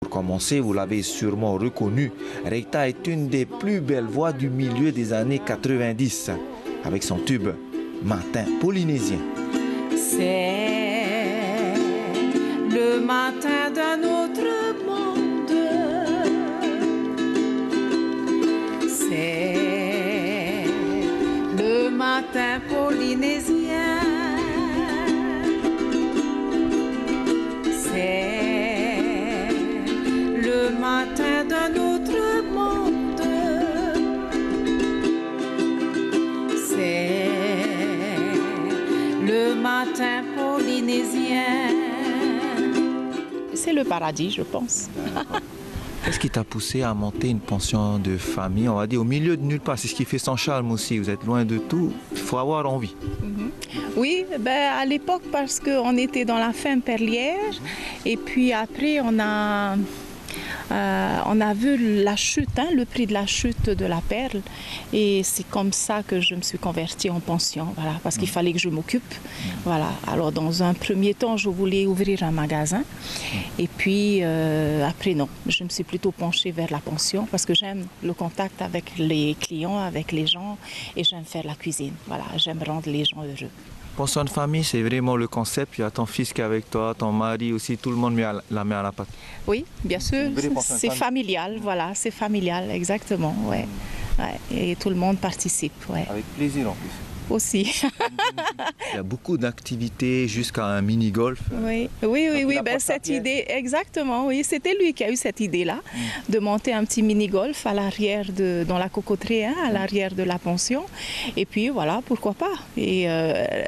Pour commencer, vous l'avez sûrement reconnu, Reita est une des plus belles voix du milieu des années 90, avec son tube Matin polynésien. C'est le matin d'un autre monde. C'est le matin polynésien. C'est le matin d'un autre monde. C'est le matin polynésien. C'est le paradis, je pense. Qu'est-ce qui t'a poussé à monter une pension de famille, on va dire, au milieu de nulle part? C'est ce qui fait son charme aussi. Vous êtes loin de tout, il faut avoir envie. Oui, à l'époque, parce qu'on était dans la fin perlière. Et puis après, on a vu la chute, le prix de la chute de la perle. Et c'est comme ça que je me suis convertie en pension, voilà, parce qu'il fallait que je m'occupe. Voilà. Alors, dans un premier temps, je voulais ouvrir un magasin. Et puis, après, non. Je me suis plutôt penchée vers la pension parce que j'aime le contact avec les clients, avec les gens. Et j'aime faire la cuisine. Voilà, j'aime rendre les gens heureux. Pension de famille, c'est vraiment le concept. Il y a ton fils qui est avec toi, ton mari aussi, tout le monde met la main à la pâte. Oui, bien sûr, c'est familial, voilà, c'est familial, exactement, ouais. Ouais. Et tout le monde participe, ouais. Avec plaisir en plus. Aussi. Il y a beaucoup d'activités jusqu'à un mini-golf. Oui, cette idée, exactement, oui, c'était lui qui a eu cette idée-là, de monter un petit mini-golf à l'arrière, dans la cocoterie, à l'arrière de la pension. Et puis voilà, pourquoi pas. Et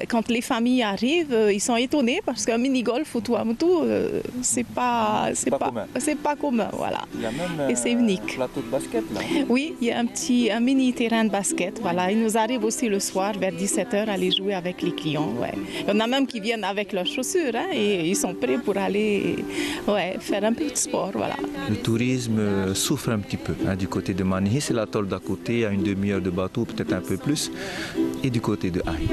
quand les familles arrivent, ils sont étonnés parce qu'un mini-golf au Tuamotu, c'est pas commun, voilà. Il y a même et c'est unique. Un plateau de basket là. Oui, il y a un mini terrain de basket, voilà. Il nous arrive aussi le soir vers 17h aller jouer avec les clients. Ouais. Il y en a même qui viennent avec leurs chaussures et ils sont prêts pour aller faire un peu de sport. Voilà. Le tourisme souffre un petit peu. Du côté de Manihi, c'est l'atoll d'à côté, à une demi-heure de bateau, peut-être un peu plus. Et du côté de Ahi.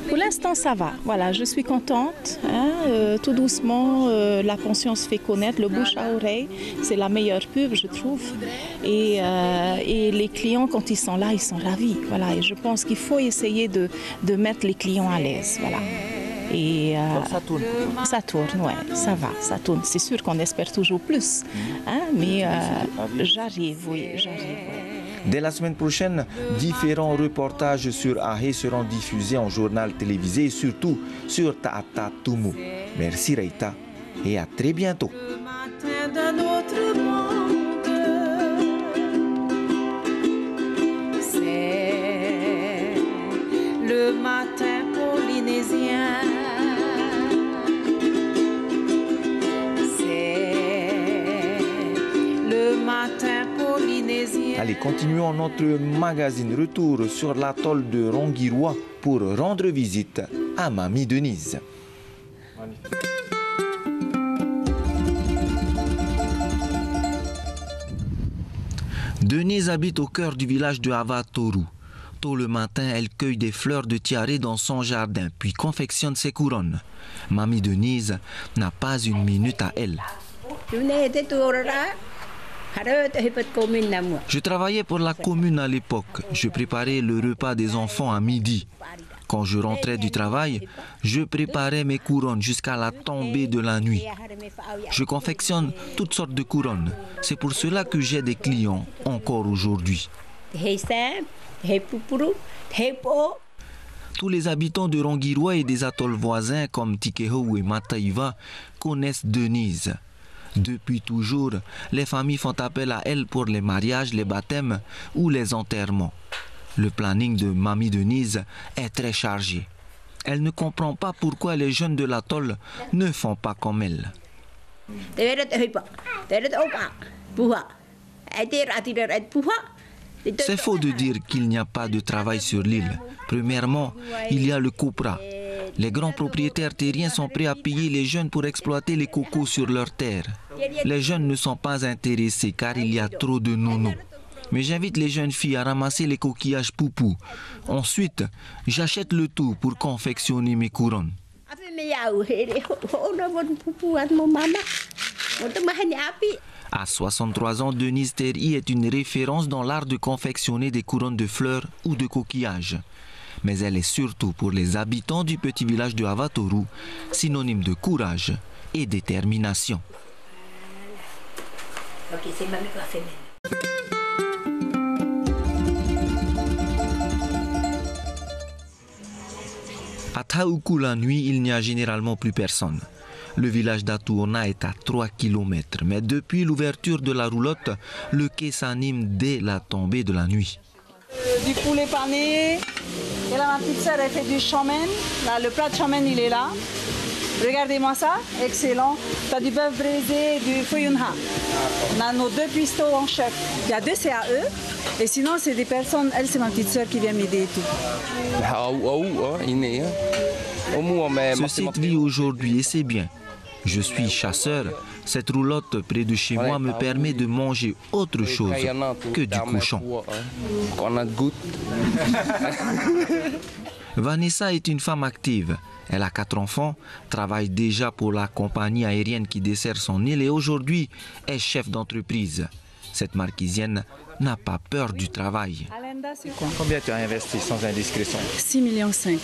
Pour l'instant, ça va. Voilà, je suis contente. Tout doucement, la pension se fait connaître. Le bouche à oreille, c'est la meilleure pub, je trouve. Et les clients, quand ils sont là, ils sont ravis. Voilà. Et je pense qu'il faut essayer de mettre les clients à l'aise. Voilà. Et ça tourne. Ça tourne, ouais, ça va, ça tourne. C'est sûr qu'on espère toujours plus. Mais j'arrive. Dès la semaine prochaine, différents reportages sur Ahi seront diffusés en journal télévisé et surtout sur Ta'ata Tumu. Merci Reita et à très bientôt. C'est le matin polynésien. C'est le matin polynésien. Allez, continuons notre magazine. Retour sur l'atoll de Rongiroa pour rendre visite à Mamie Denise. Denise habite au cœur du village de Avatoru. Tôt le matin, elle cueille des fleurs de tiare dans son jardin, puis confectionne ses couronnes. Mamie Denise n'a pas une minute à elle. Je travaillais pour la commune à l'époque. Je préparais le repas des enfants à midi. Quand je rentrais du travail, je préparais mes couronnes jusqu'à la tombée de la nuit. Je confectionne toutes sortes de couronnes. C'est pour cela que j'ai des clients encore aujourd'hui. Tous les habitants de Rongiroa et des atolls voisins comme Tikeho et Mataiva connaissent Denise. Depuis toujours, les familles font appel à elle pour les mariages, les baptêmes ou les enterrements. Le planning de Mamie Denise est très chargé. Elle ne comprend pas pourquoi les jeunes de l'atoll ne font pas comme elle. C'est faux de dire qu'il n'y a pas de travail sur l'île. Premièrement, il y a le copra. Les grands propriétaires terriens sont prêts à payer les jeunes pour exploiter les cocos sur leurs terres. Les jeunes ne sont pas intéressés car il y a trop de nonos. Mais j'invite les jeunes filles à ramasser les coquillages poupou. Ensuite, j'achète le tout pour confectionner mes couronnes. À 63 ans, Denise Terry est une référence dans l'art de confectionner des couronnes de fleurs ou de coquillages. Mais elle est surtout pour les habitants du petit village de Avatoru, synonyme de courage et détermination. À Taoukou la nuit, il n'y a généralement plus personne. Le village d'Atuona est à 3 km, mais depuis l'ouverture de la roulotte, le quai s'anime dès la tombée de la nuit. Du poulet pané, et là ma petite sœur elle fait du chomen, là le plat de chomen il est là. Regardez-moi ça, excellent. Tu as du bœuf braisé et du fuyunha. On a nos 2 cuistots en chef. Il y a 2 CAE et sinon c'est des personnes, elle c'est ma petite sœur qui vient m'aider et tout. Ce site vit aujourd'hui et c'est bien. Je suis chasseur. Cette roulotte près de chez moi me permet de manger autre chose que du cochon. Vanessa est une femme active. Elle a 4 enfants, travaille déjà pour la compagnie aérienne qui dessert son île et aujourd'hui est chef d'entreprise. Cette marquisienne n'a pas peur du travail. Combien tu as investi sans indiscrétion? 6,5 millions, ouais.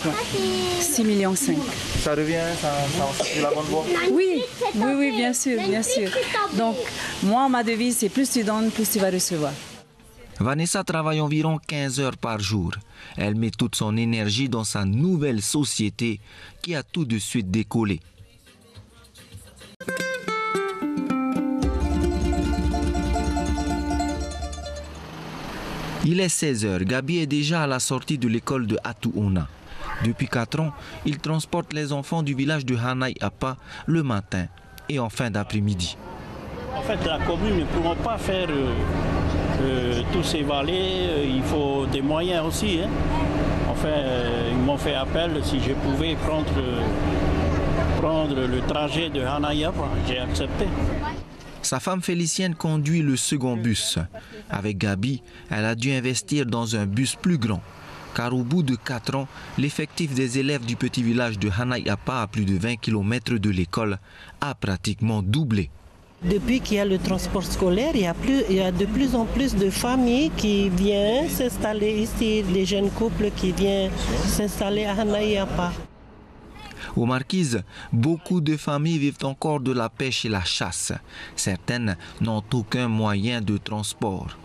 6,5 millions. Ça revient, ça suit la bonne voie? Oui, bien sûr, bien sûr. Donc, moi, ma devise, c'est plus tu donnes, plus tu vas recevoir. Vanessa travaille environ 15 heures par jour. Elle met toute son énergie dans sa nouvelle société qui a tout de suite décollé. Il est 16 heures. Gabi est déjà à la sortie de l'école de Atuona. Depuis 4 ans, il transporte les enfants du village de Hanai-Apa le matin et en fin d'après-midi. En fait, la commune ne pourra pas faire tous ces vallées. Il faut des moyens aussi. Hein. Enfin, ils m'ont fait appel si je pouvais prendre le trajet de Hanai-Apa. J'ai accepté. Sa femme Félicienne conduit le second bus. Avec Gabi, elle a dû investir dans un bus plus grand. Car au bout de 4 ans, l'effectif des élèves du petit village de Hanai-Apa à plus de 20 km de l'école a pratiquement doublé. Depuis qu'il y a le transport scolaire, il y a de plus en plus de familles qui viennent s'installer ici, des jeunes couples qui viennent s'installer à Hanai-Apa. Aux Marquises, beaucoup de familles vivent encore de la pêche et la chasse. Certaines n'ont aucun moyen de transport.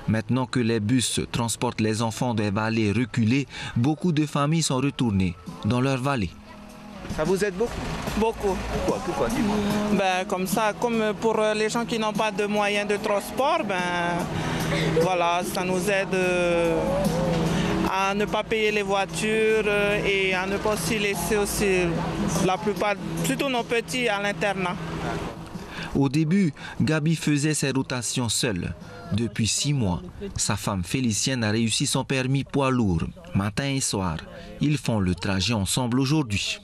Maintenant que les bus transportent les enfants des vallées reculées, beaucoup de familles sont retournées dans leur vallée. Ça vous aide beaucoup? Beaucoup. Pourquoi Comme ça, comme pour les gens qui n'ont pas de moyens de transport, voilà, ça nous aide à ne pas payer les voitures et à ne pas aussi laisser aussi la plupart, surtout nos petits, à l'internat. Au début, Gabi faisait ses rotations seule. Depuis 6 mois, sa femme Félicienne a réussi son permis poids lourd, matin et soir. Ils font le trajet ensemble aujourd'hui.